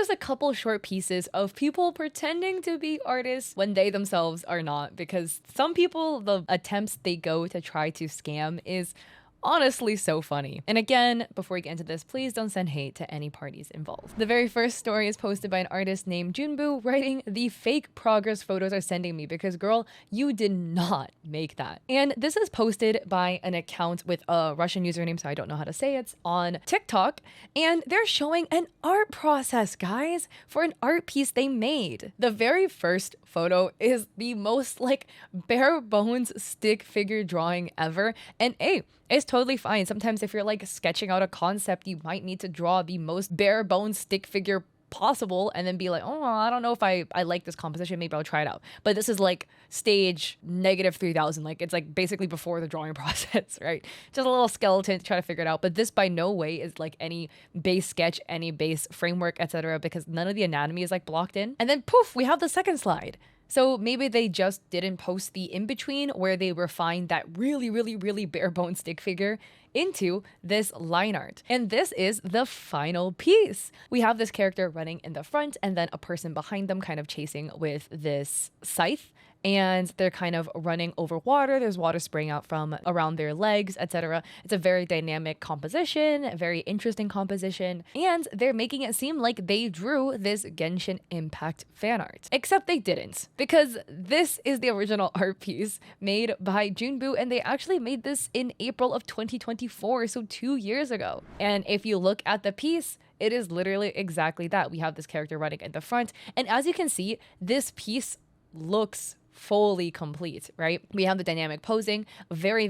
just a couple short pieces of people pretending to be artists when they themselves are not, because some people, the attempts they go to try to scam is honestly so funny. And again, before we get into this, please don't send hate to any parties involved. The very first story is posted by an artist named Junbu, writing, "The fake progress photos are sending me because girl, you did not make that." And this is posted by an account with a Russian username, so I don't know how to say it, on TikTok. And they're showing an art process, guys, for an art piece they made. The very first photo is the most like bare bones stick figure drawing ever. And hey, it's totally fine. Sometimes if you're like sketching out a concept, you might need to draw the most bare bones stick figure possible and then be like, oh, I don't know if I like this composition, maybe I'll try it out. But this is like stage -3000, like it's like basically before the drawing process, right? Just a little skeleton to try to figure it out. But this by no way is like any base sketch, any base framework, etc., because none of the anatomy is like blocked in. And then poof, we have the second slide. So maybe they just didn't post the in-between where they refined that really bare bone stick figure into this line art. And this is the final piece. We have this character running in the front and then a person behind them kind of chasing with this scythe. And they're kind of running over water. There's water spraying out from around their legs, etc. It's a very dynamic composition, a very interesting composition, and they're making it seem like they drew this Genshin Impact fan art. Except they didn't, because this is the original art piece made by Junbu, and they actually made this in April of 2024, so 2 years ago. And if you look at the piece, it is literally exactly that. We have this character running in the front, and as you can see, this piece looks fully complete, right? We have the dynamic posing, very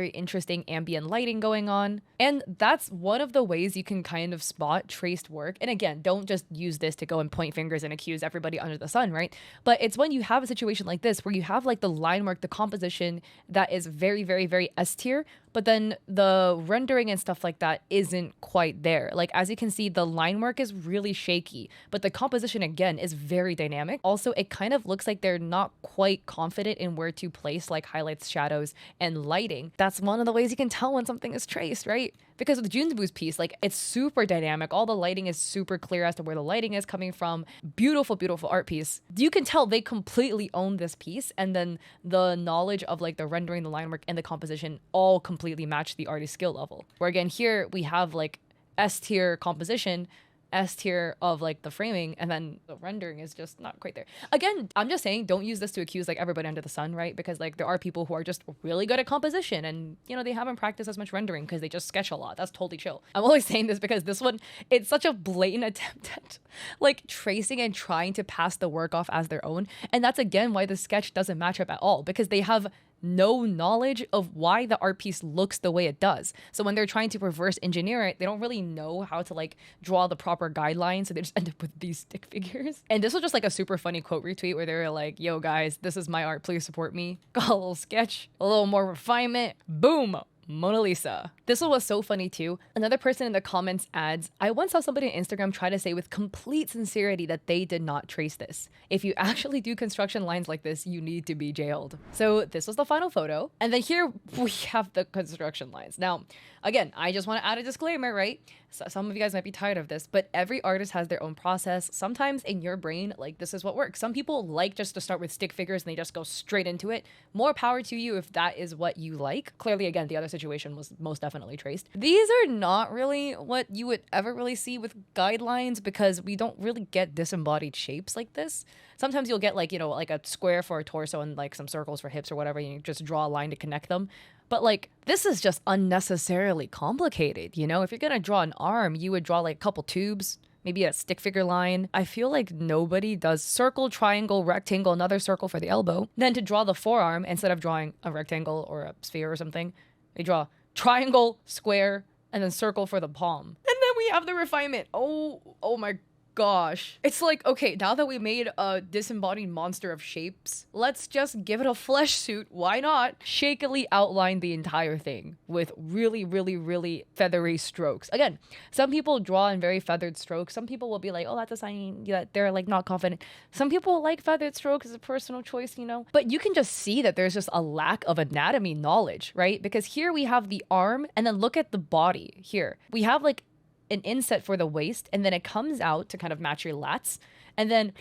interesting ambient lighting going on. And that's one of the ways you can kind of spot traced work. And again, don't just use this to go and point fingers and accuse everybody under the sun, right? But it's when you have a situation like this where you have like the line work, the composition that is very S tier, but then the rendering and stuff like that isn't quite there. Like, as you can see, the line work is really shaky, but the composition again is very dynamic. Also, it kind of looks like they're not quite confident in where to place like highlights, shadows, and lighting. That's one of the ways you can tell when something is traced, right? Because with Junbu's piece, like, it's super dynamic. All the lighting is super clear as to where the lighting is coming from. Beautiful art piece. You can tell they completely own this piece, and then the knowledge of like the rendering, the line work, and the composition all completely match the artist's skill level. Where again, here we have like S tier composition, S tier of like the framing, and then the rendering is just not quite there. Again, I'm just saying, don't use this to accuse like everybody under the sun, right? Because like there are people who are just really good at composition and, you know, they haven't practiced as much rendering because they just sketch a lot. That's totally chill. I'm only saying this because this one, it's such a blatant attempt at like tracing and trying to pass the work off as their own. And that's again why the sketch doesn't match up at all, because they have no knowledge of why the art piece looks the way it does. So when they're trying to reverse engineer it, they don't really know how to like draw the proper guidelines, so they just end up with these stick figures. And this was just like a super funny quote retweet where they were like, yo guys, this is my art, please support me. Got a little sketch, a little more refinement, boom, Mona Lisa. This one was so funny too. Another person in the comments adds, I once saw somebody on Instagram try to say with complete sincerity that they did not trace this. If you actually do construction lines like this, you need to be jailed. So this was the final photo. And then here we have the construction lines. Now, again, I just want to add a disclaimer, right? So some of you guys might be tired of this, but every artist has their own process. Sometimes in your brain, like, this is what works. Some people like just to start with stick figures and they just go straight into it. More power to you if that is what you like. Clearly, again, the other situation was most definitely traced. These are not really what you would ever really see with guidelines, because we don't really get disembodied shapes like this. Sometimes you'll get like, you know, like a square for a torso and like some circles for hips or whatever, and you just draw a line to connect them. But like, this is just unnecessarily complicated, you know? If you're gonna draw an arm, you would draw like a couple tubes, maybe a stick figure line. I feel like nobody does circle, triangle, rectangle, another circle for the elbow. Then to draw the forearm, instead of drawing a rectangle or a sphere or something, they draw triangle, square, and then circle for the palm. And then we have the refinement. Oh my gosh. It's like, okay, now that we made a disembodied monster of shapes, let's just give it a flesh suit. Why not? Shakily outline the entire thing with really feathery strokes. Again, some people draw in very feathered strokes. Some people will be like, oh, that's a sign that they're like not confident. Some people like feathered strokes as a personal choice, you know? But you can just see that there's just a lack of anatomy knowledge, right? Because here we have the arm, and then look at the body here. We have like an inset for the waist, and then it comes out to kind of match your lats, and then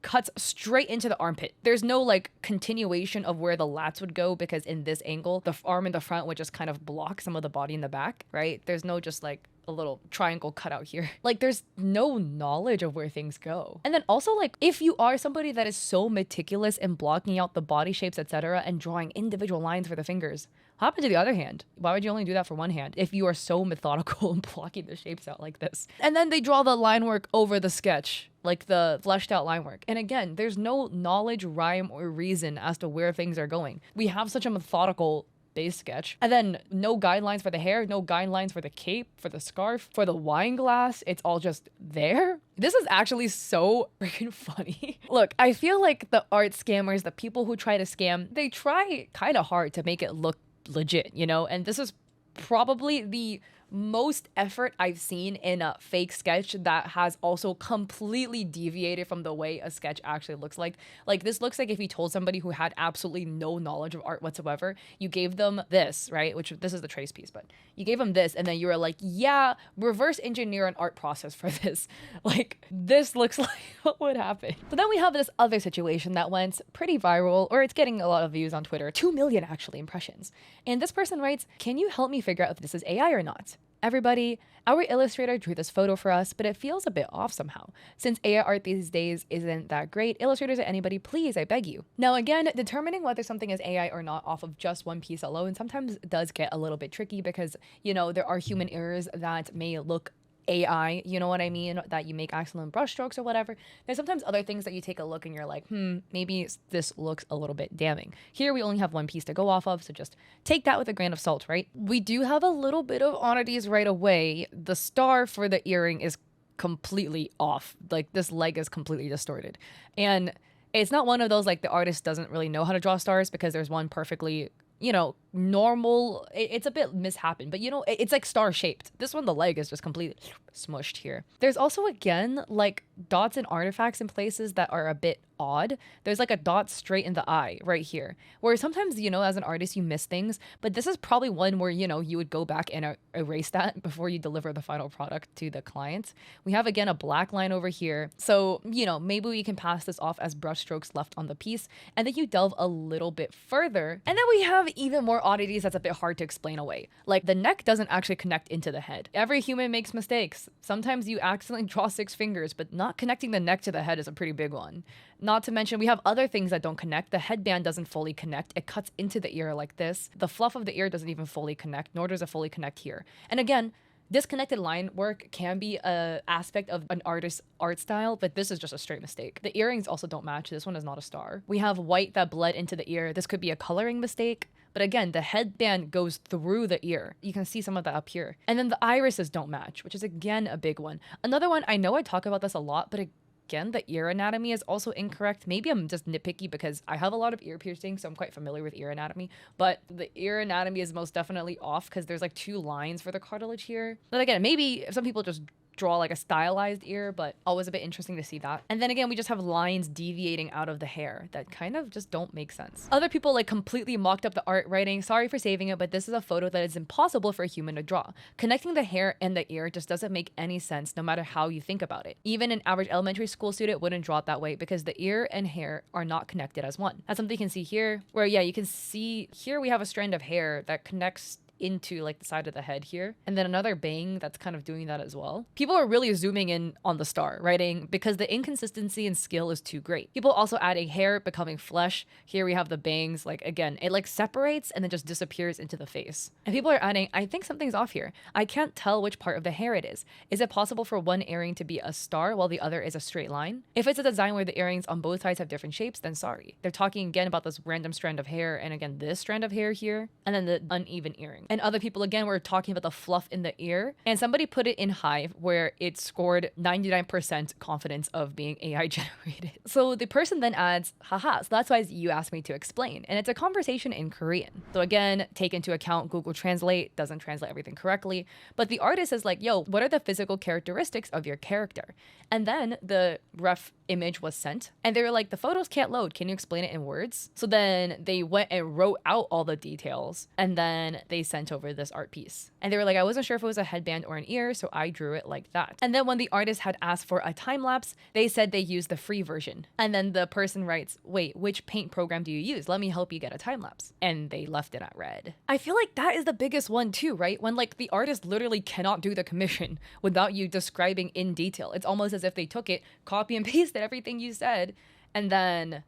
cuts straight into the armpit. There's no like continuation of where the lats would go, because in this angle, the arm in the front would just kind of block some of the body in the back, right? There's no just like a little triangle cut out here. Like there's no knowledge of where things go. And then also, like, if you are somebody that is so meticulous in blocking out the body shapes, etc., and drawing individual lines for the fingers, what happened to the other hand? Why would you only do that for one hand if you are so methodical in blocking the shapes out like this? And then they draw the line work over the sketch, like the fleshed out line work. And again, there's no knowledge, rhyme, or reason as to where things are going. We have such a methodical base sketch, and then no guidelines for the hair, no guidelines for the cape, for the scarf, for the wine glass. It's all just there. This is actually so freaking funny. Look, I feel like the art scammers, the people who try to scam, they try kind of hard to make it look legit, you know? And this is probably the most effort I've seen in a fake sketch that has also completely deviated from the way a sketch actually looks like. Like, this looks like if you told somebody who had absolutely no knowledge of art whatsoever, you gave them this, right? Which, this is the trace piece, but you gave them this, and then you were like, yeah, reverse engineer an art process for this. Like, this looks like what would happen. But then we have this other situation that went pretty viral, or it's getting a lot of views on Twitter, 2 million actually impressions. And this person writes, can you help me figure out if this is AI or not? Everybody, our illustrator drew this photo for us, but it feels a bit off somehow. Since AI art these days isn't that great, illustrators or anybody, please, I beg you. Now again, determining whether something is AI or not off of just one piece alone sometimes does get a little bit tricky, because, you know, there are human errors that may look AI, you know what I mean, that you make excellent brushstrokes or whatever. There's sometimes other things that you take a look and you're like, maybe this looks a little bit damning. Here we only have one piece to go off of, so just take that with a grain of salt, right? We do have a little bit of oddities right away. The star for the earring is completely off. Like, this leg is completely distorted. And it's not one of those, like, the artist doesn't really know how to draw stars, because there's one perfectly, you know, normal. It's a bit mishappen, but you know, it's like star shaped. This one, the leg is just completely smushed here. There's also, again, like dots and artifacts in places that are a bit odd. There's like a dot straight in the eye right here, where sometimes, you know, as an artist, you miss things, but this is probably one where, you know, you would go back and erase that before you deliver the final product to the client. We have, again, a black line over here. So, you know, maybe we can pass this off as brush strokes left on the piece, and then you delve a little bit further, and then we have even more oddities that's a bit hard to explain away. Like, the neck doesn't actually connect into the head. Every human makes mistakes. Sometimes you accidentally draw 6 fingers, but not connecting the neck to the head is a pretty big one. Not to mention, we have other things that don't connect. The headband doesn't fully connect. It cuts into the ear like this. The fluff of the ear doesn't even fully connect, nor does it fully connect here. And again, disconnected line work can be an aspect of an artist's art style, but this is just a straight mistake. The earrings also don't match. This one is not a star. We have white that bled into the ear. This could be a coloring mistake. But again, the headband goes through the ear. You can see some of that up here. And then the irises don't match, which is, again, a big one. Another one, I know I talk about this a lot, but again, the ear anatomy is also incorrect. Maybe I'm just nitpicky because I have a lot of ear piercings, so I'm quite familiar with ear anatomy. But the ear anatomy is most definitely off, because there's like 2 lines for the cartilage here. But again, maybe some people just draw like a stylized ear, but always a bit interesting to see that. And then again, we just have lines deviating out of the hair that kind of just don't make sense. Other people like completely mocked up the art, writing, sorry for saving it, but this is a photo that is impossible for a human to draw. Connecting the hair and the ear just doesn't make any sense no matter how you think about it. Even an average elementary school student wouldn't draw it that way, because the ear and hair are not connected as one. That's something you can see here, where yeah, you can see here we have a strand of hair that connects into like the side of the head here, and then another bang that's kind of doing that as well. People are really zooming in on the star, writing, because the inconsistency and skill is too great. People also adding hair becoming flesh. Here we have the bangs, like again, it like separates and then just disappears into the face. And people are adding, I think something's off here. I can't tell which part of the hair it is. Is it possible for one earring to be a star while the other is a straight line? If it's a design where the earrings on both sides have different shapes, then sorry. They're talking again about this random strand of hair, and again, this strand of hair here, and then the uneven earring. And other people, again, were talking about the fluff in the ear. And somebody put it in Hive, where it scored 99% confidence of being AI generated. So the person then adds, haha, so that's why you asked me to explain. And it's a conversation in Korean. So again, take into account Google Translate doesn't translate everything correctly. But the artist is like, yo, what are the physical characteristics of your character? And then the ref image was sent. And they were like, the photos can't load. Can you explain it in words? So then they went and wrote out all the details and then they sent over this art piece. And they were like, I wasn't sure if it was a headband or an ear, so I drew it like that. And then when the artist had asked for a time lapse, they said they used the free version. And then the person writes, wait, which paint program do you use? Let me help you get a time lapse. And they left it at red. I feel like that is the biggest one too, right? When like the artist literally cannot do the commission without you describing in detail. It's almost as if they took it, copy and pasted everything you said, and then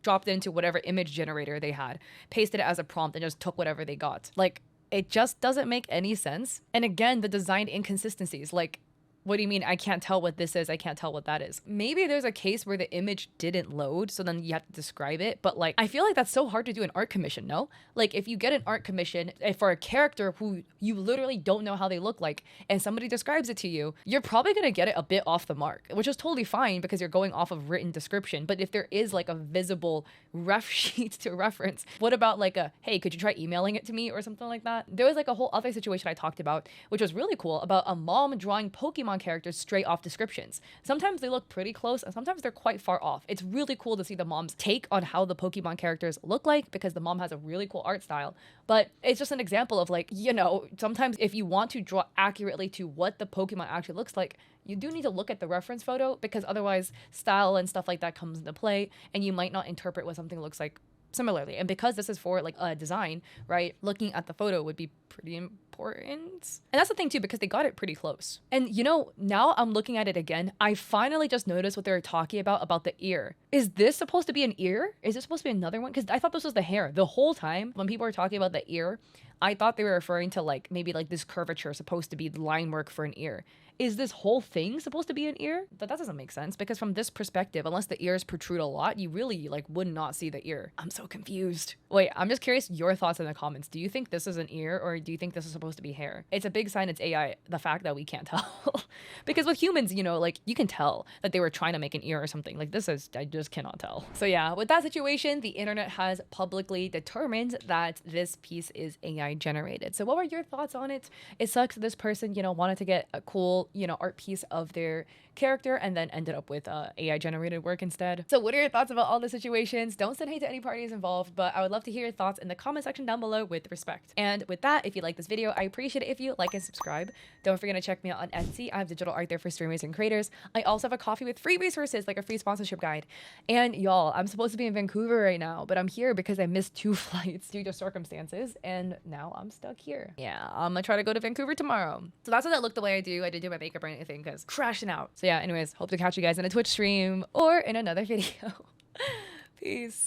dropped it into whatever image generator they had, pasted it as a prompt, and just took whatever they got. Like, it just doesn't make any sense. And again, the design inconsistencies, like, what do you mean I can't tell what this is? I can't tell what that is. Maybe there's a case where the image didn't load, so then you have to describe it. But like, I feel like that's so hard to do an art commission, no? Like if you get an art commission for a character who you literally don't know how they look like and somebody describes it to you, you're probably gonna get it a bit off the mark, which is totally fine because you're going off of written description. But if there is like a visible ref sheet to reference, what about like a, hey, could you try emailing it to me or something like that? There was like a whole other situation I talked about, which was really cool, about a mom drawing Pokemon characters straight off descriptions. Sometimes they look pretty close and sometimes they're quite far off. It's really cool to see the mom's take on how the Pokemon characters look like because the mom has a really cool art style. But it's just an example of like, you know, sometimes if you want to draw accurately to what the Pokemon actually looks like, you do need to look at the reference photo because otherwise style and stuff like that comes into play and you might not interpret what something looks like similarly. And because this is for like a design, right, looking at the photo would be pretty important. And that's the thing too, because they got it pretty close. And you know, now I'm looking at it again, I finally just noticed what they were talking about the ear. Is this supposed to be an ear? Is this supposed to be another one? Because I thought this was the hair. The whole time when people were talking about the ear, I thought they were referring to like maybe like this curvature supposed to be the line work for an ear. Is this whole thing supposed to be an ear? But that doesn't make sense because from this perspective, unless the ears protrude a lot, you really like would not see the ear. I'm so confused. Wait, I'm just curious your thoughts in the comments. Do you think this is an ear or do you think this is supposed to be hair? It's a big sign it's AI, the fact that we can't tell. Because with humans, you know, like you can tell that they were trying to make an ear or something. Like this is, I just cannot tell. So yeah, with that situation, the internet has publicly determined that this piece is AI generated. So what were your thoughts on it? It sucks that this person, you know, wanted to get a cool, you know, art piece of their character and then ended up with AI generated work instead. So what are your thoughts about all the situations? Don't send hate to any parties involved, but I would love to hear your thoughts in the comment section down below with respect. And with that, if you like this video, I appreciate it if you like and subscribe. Don't forget to check me out on Etsy. I have digital art there for streamers and creators. I also have a coffee with free resources like a free sponsorship guide. And y'all, I'm supposed to be in Vancouver right now, but I'm here because I missed 2 flights due to circumstances and now I'm stuck here. Yeah, I'm gonna try to go to Vancouver tomorrow. So that's why that looked the way I do. I didn't do my makeup or anything because crashing out. So yeah, anyways, hope to catch you guys in a Twitch stream or in another video. Peace.